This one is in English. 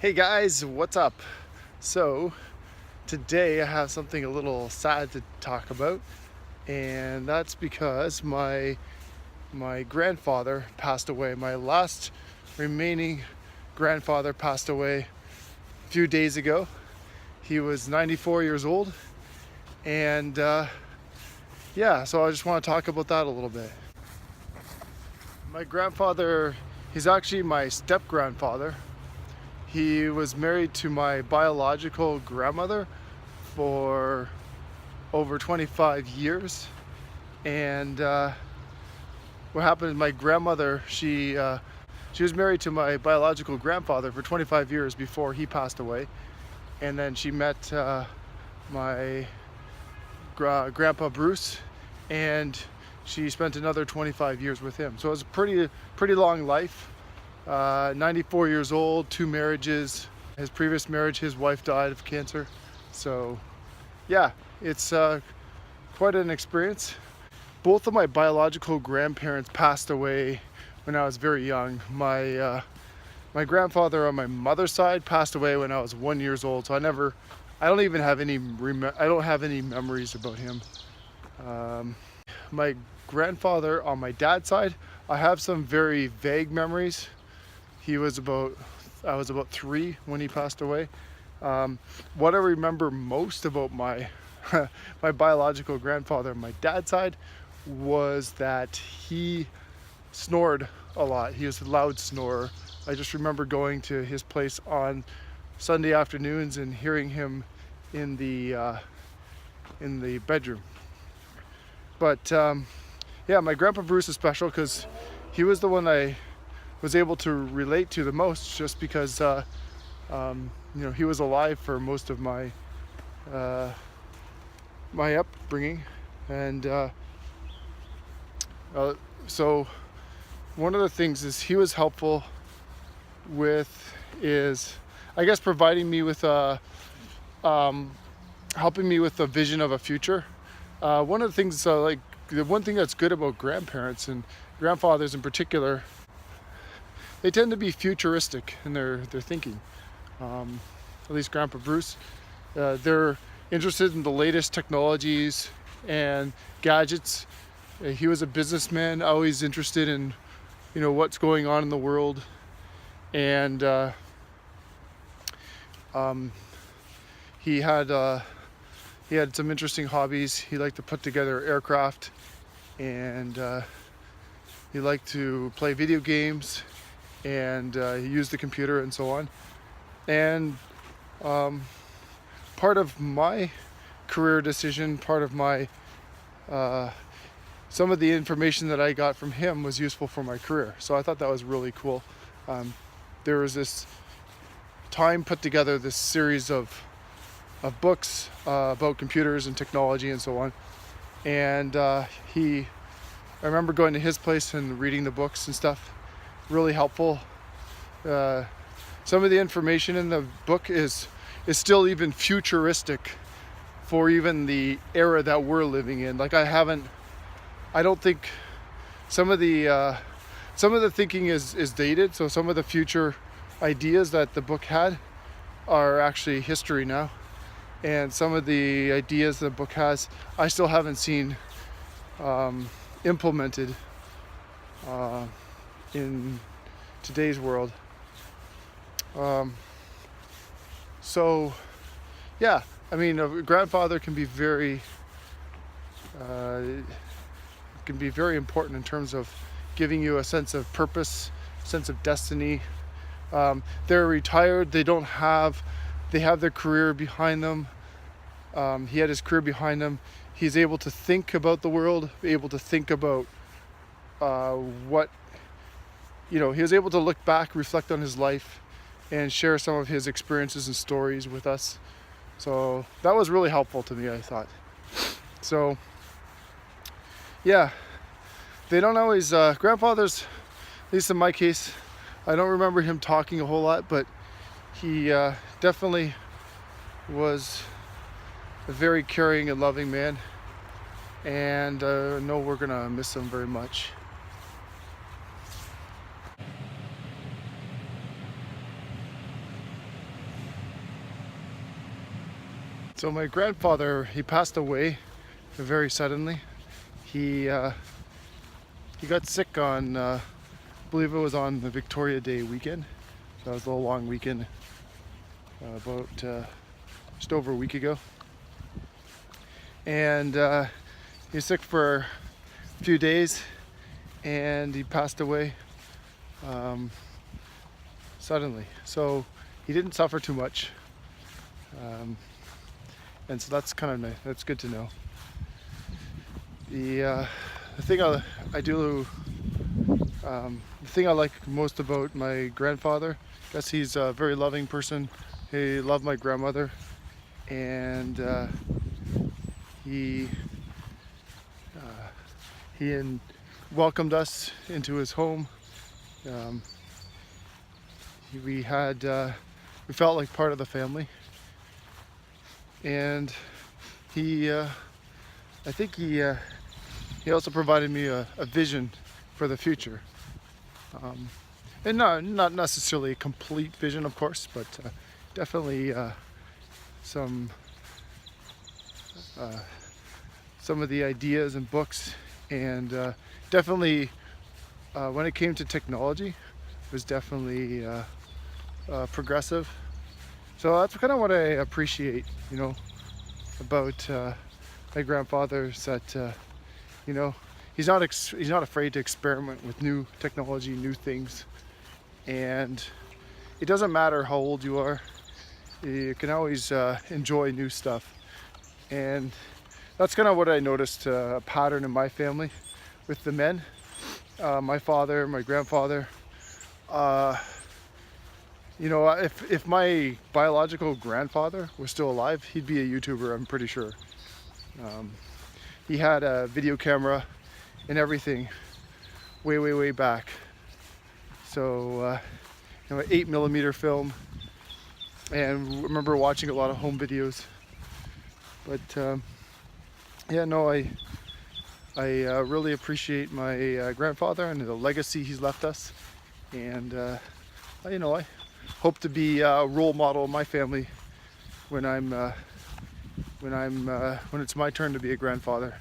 Hey guys, what's up? So today I have something a little sad to talk about, and that's because my grandfather passed away. My last remaining grandfather passed away a few days ago. He was 94 years old, and yeah, so I just want to talk about that a little bit. My grandfather, he's actually my step grandfather. He was married to my biological grandmother for over 25 years. And what happened is my grandmother, she was married to my biological grandfather for 25 years before he passed away. And then she met my grandpa Bruce, and she spent another 25 years with him. So it was a pretty long life. 94 years old, 2 marriages. His previous marriage, his wife died of cancer. So yeah, it's quite an experience. Both of my biological grandparents passed away when I was very young. My grandfather on my mother's side passed away when I was 1 year old. So I don't even have I don't have any memories about him. My grandfather on my dad's side, I have some very vague memories. I was about 3 when he passed away. What I remember most about my my biological grandfather on my dad's side was that he snored a lot. He was a loud snorer. I just remember going to his place on Sunday afternoons and hearing him in the bedroom. But yeah, my grandpa Bruce is special because he was the one I was able to relate to the most, just because he was alive for most of my my upbringing. And so one of the things is he was helpful with I guess providing me with helping me with a vision of a future. One of the things the one thing that's good about grandparents and grandfathers in particular, they tend to be futuristic in their thinking. At least Grandpa Bruce, they're interested in the latest technologies and gadgets. He was a businessman, always interested in what's going on in the world, and he had some interesting hobbies. He liked to put together aircraft, and he liked to play video games, and he used the computer and so on. And part of my career decision, part of my some of the information that I got from him was useful for my career. So I thought that was really cool. There was this time put together this series of books about computers and technology and so on. And I remember going to his place and reading the books and stuff. Really helpful. Some of the information in the book is still even futuristic for even the era that we're living in. Like I don't think some of the thinking is dated. So some of the future ideas that the book had are actually history now. And some of the ideas the book has, I still haven't seen implemented in today's world. So yeah, I mean, a grandfather can be very important in terms of giving you a sense of purpose, sense of destiny. They're retired. They have their career behind them. He had his career behind him. He's able to think about the world, able to think about he was able to look back, reflect on his life, and share some of his experiences and stories with us. So that was really helpful to me, I thought. So yeah, they don't always, grandfathers, at least in my case, I don't remember him talking a whole lot, but he definitely was a very caring and loving man, and I know we're gonna miss him very much. So my grandfather, he passed away very suddenly. He got sick on, I believe it was on the Victoria Day weekend. That was a little long weekend, about just over a week ago. And he was sick for a few days, and he passed away suddenly. So he didn't suffer too much, and so that's kind of nice. That's good to know. The thing the thing I like most about my grandfather, I guess he's a very loving person. He loved my grandmother, and he welcomed us into his home. We felt like part of the family, and I think he also provided me a vision for the future, and not necessarily a complete vision, of course, but definitely some of the ideas and books, and definitely when it came to technology, it was definitely progressive. So that's kind of what I appreciate, about my grandfather, is that he's not afraid to experiment with new technology, new things, and it doesn't matter how old you are. You can always enjoy new stuff, and that's kind of what I noticed, a pattern in my family with the men. My father, my grandfather. If my biological grandfather was still alive, he'd be a YouTuber, I'm pretty sure. He had a video camera and everything way back. So, an 8mm film, and remember watching a lot of home videos. But I really appreciate my grandfather and the legacy he's left us, and I hope to be a role model in my family when it's my turn to be a grandfather.